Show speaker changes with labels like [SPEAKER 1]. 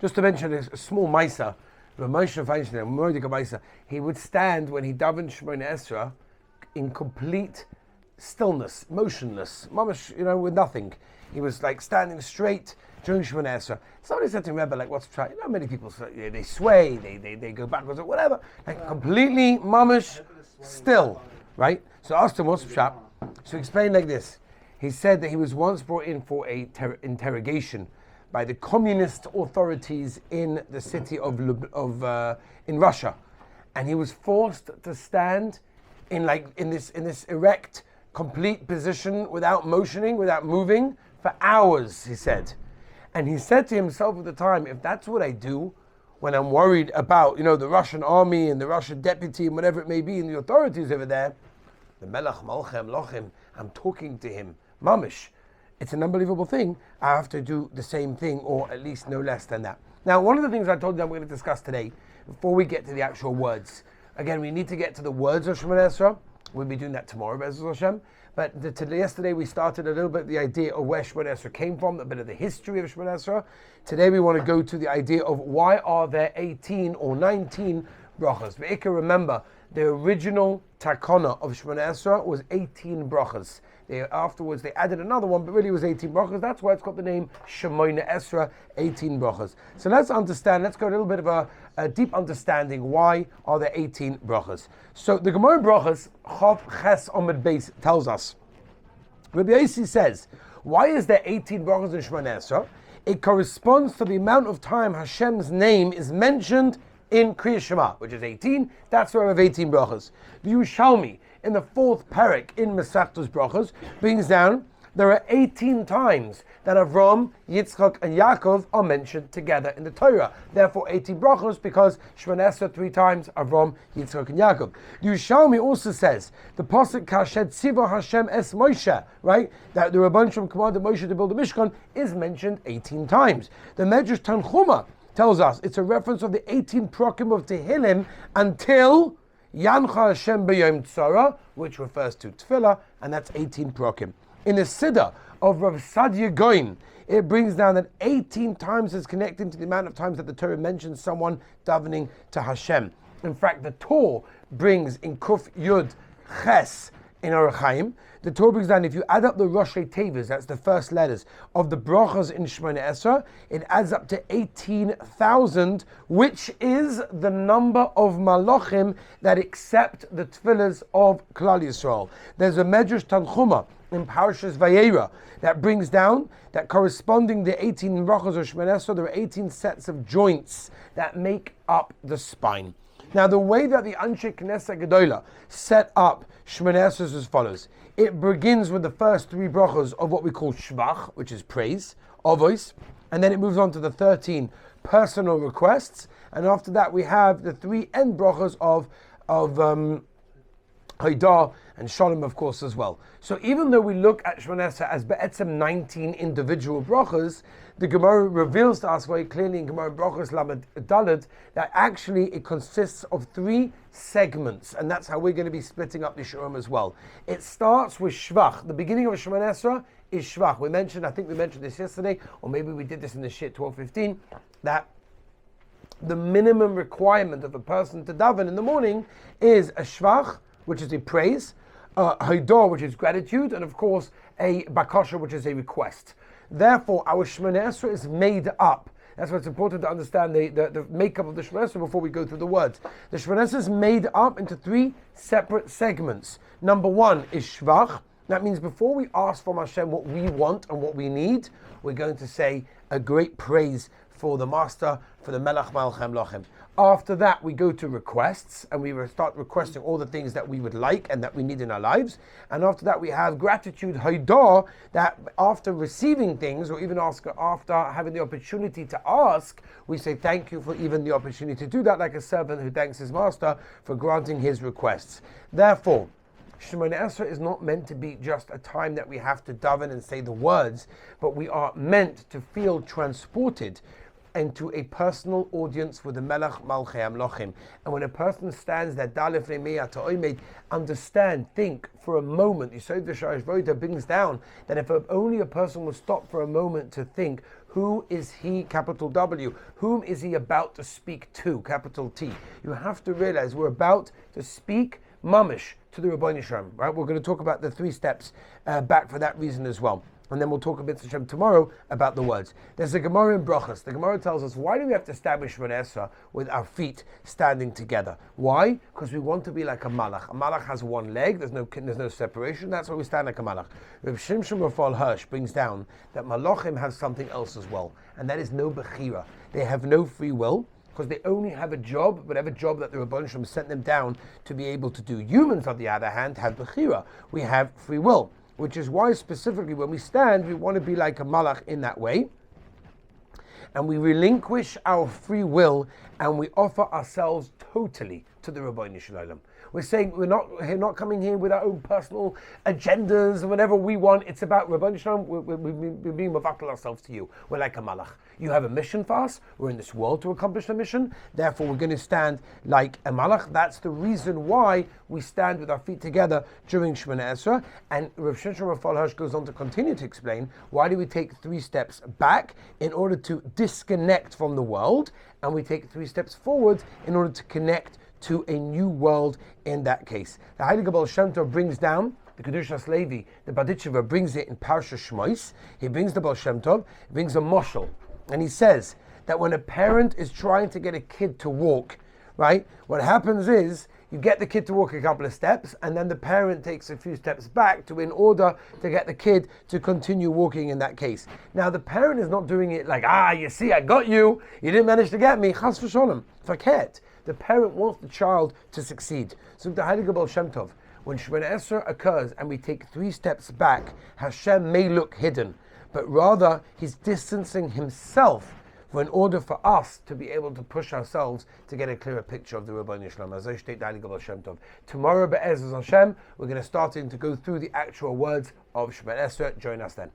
[SPEAKER 1] Just to mention a small Maisa, he would stand when he davened Shemonei Esrei in complete stillness, motionless, mamash, with nothing. He was like standing straight during Shemonei Esrei. Somebody said to me, Rebbe, like, what's trying? Many people say they sway, they go backwards or whatever, like completely mamash, still, right? So I asked him what's pshat. So he explained like this. He said that he was once brought in for a interrogation by the communist authorities in the city in Russia, and he was forced to stand in this erect, complete position without motioning, without moving for hours. He said, and he said to himself at the time, if that's what I do when I'm worried about the Russian army and the Russian deputy and whatever it may be and the authorities over there, the Melech Malchem Lochim, I'm talking to him, mamish. It's an unbelievable thing. I have to do the same thing, or at least no less than that. Now, one of the things I told you that we're going to discuss today, before we get to the actual words, again, we need to get to the words of Shemonei Esrei. We'll be doing that tomorrow, Be'ez Hashem. But yesterday we started a little bit the idea of where Shemonei Esrei came from, a bit of the history of Shemonei Esrei. Today we want to go to the idea of why are there 18 or 19 brachas. Ve'ikah, remember, the original takana of Shemonei Esrei was 18 brachas. Afterwards they added another one, but really it was 18 brachas. That's why it's got the name Shemonei Esrei, 18 brachas. So let's go a little bit of a deep understanding. Why are there 18 brachas? So the Gemara Brachas, Chav Ches Amud Beis, tells us, Rabbi Yossi says, why is there 18 brachas in Shemonei Esrei? It corresponds to the amount of time Hashem's name is mentioned in Kriya Shema, which is 18. That's why we have 18 brachas. The Yerushalmi, in the fourth parak in Masechtas Brachos, brings down there are 18 times that Avram, Yitzchak, and Yaakov are mentioned together in the Torah. Therefore, 18 brachos, because Shemonei Esrei 3 times, Avram, Yitzchak, and Yaakov. The Yerushalmi also says the pasuk Kashed Tziva Hashem Es Moshe, right? That the Rabban Shem commanded Moshe to build the Mishkan is mentioned 18 times. The Medrash Tanchuma tells us it's a reference of the 18 prokim of Tehillim until Yancha Hashem B'Yom Tzara, which refers to Tefillah, and that's 18 prokim. In the Siddur of Rav Sadia Goin, it brings down that 18 times is connected to the amount of times that the Torah mentions someone davening to Hashem. In fact, the Torah brings in Kuf Yud Ches in Orach Chaim, the Torah brings down, if you add up the Roshei Tevas, that's the first letters of the brachas in Shemonei Esrei, it adds up to 18,000, which is the number of malachim that accept the tefillahs of Klal Yisrael. There's a Medrash Tanchuma in Parshas Vayera that brings down that corresponding the 18 brachas of Shemonei Esrei, there are 18 sets of joints that make up the spine. Now, the way that the Anshe Knesset Gedola set up Shemonei Esrei is as follows. It begins with the first 3 brachos of what we call Shvach, which is praise, Avos, and then it moves on to the 13 personal requests, and after that we have the 3 end brachos of Haidah and Shalom, of course, as well. So even though we look at Shemonei Esrei as be'etzem 19 individual brachos, the Gemara reveals to us very clearly in Gemara Brachos Lamed Daled that actually it consists of 3 segments, and that's how we're going to be splitting up the Shurim as well. It starts with Shvach. The beginning of Shemonei Esrei is Shvach. I think we mentioned this yesterday, or maybe we did this in the Shit 12:15, that the minimum requirement of a person to daven in the morning is a Shvach, which is a praise, Haidah, which is gratitude, and of course a Bakasha, which is a request. Therefore, our Shemonei Esrei is made up. That's why it's important to understand the makeup of the Shemonei Esrei before we go through the words. The Shemonei Esrei is made up into 3 separate segments. Number 1 is Shvach. That means before we ask from Hashem what we want and what we need, we're going to say a great praise for the Master, for the Melech Malchem Lochem. After that, we go to requests, and we start requesting all the things that we would like and that we need in our lives. And after that, we have gratitude, Haidah, that after receiving things, or even after having the opportunity to ask, we say thank you for even the opportunity to do that, like a servant who thanks his master for granting his requests. Therefore, Shemonei Esrei is not meant to be just a time that we have to daven and say the words, but we are meant to feel transported into a personal audience with the Melech Malchei Amlochim. And when a person stands there, understand, think for a moment. Yisod V'Sharash Voda brings down that if only a person will stop for a moment to think, Who is he, capital W? Whom is he about to speak to, capital T? You have to realize we're about to speak mamish to the Rebbeinu Shalom, right? We're going to talk about the 3 steps back for that reason as well. And then we'll talk a bit tomorrow about the words. There's a Gemara in Brachos. The Gemara tells us, why do we have to establish Shemonei Esrei with our feet standing together? Why? Because we want to be like a malach. A malach has one leg. There's no separation. That's why we stand like a malach. Reb Shimshon Raphael Hirsch brings down that malachim have something else as well, and that is no bechira. They have no free will, because they only have a job, whatever job that the Rebbeinu Shalom sent them down to be able to do. Humans, on the other hand, have bechira. We have free will, which is why specifically when we stand, we want to be like a malach in that way. And we relinquish our free will and we offer ourselves totally to the Rebbeinu Shalom. We're saying we're not coming here with our own personal agendas or whatever we want. It's about Rebbeinu Shalom. We're being mavakal ourselves to you. We're like a malach. You have a mission for us. We're in this world to accomplish the mission. Therefore, we're going to stand like a malach. That's the reason why we stand with our feet together during Shemonei Esrei. And Rav Shimshon Raphael Hirsch goes on to continue to explain why do we take 3 steps back in order to disconnect from the world, and we take 3 steps forward in order to connect to a new world in that case. The Heilige Baal Shem Tov brings down the Kedushas Levi, the Baditcheva brings it in Parsha Shmois. He brings the Baal Shem Tov, he brings a moshel, and he says that when a parent is trying to get a kid to walk, right, what happens is you get the kid to walk a couple of steps, and then the parent takes a few steps back in order to get the kid to continue walking in that case. Now the parent is not doing it like, you see, I got you, you didn't manage to get me, chas v'sholem, verkehrt. The parent wants the child to succeed. So the Heilige Baal Shem Tov, when Shemonei Esrei occurs and we take 3 steps back, Hashem may look hidden, but rather he's distancing himself in order for us to be able to push ourselves to get a clearer picture of the Rebbeinu Shalom. As I state, the Heilige Baal Shem Tov. Tomorrow, Be'ez Hashem, we're going to start to go through the actual words of Shemonei Esrei. Join us then.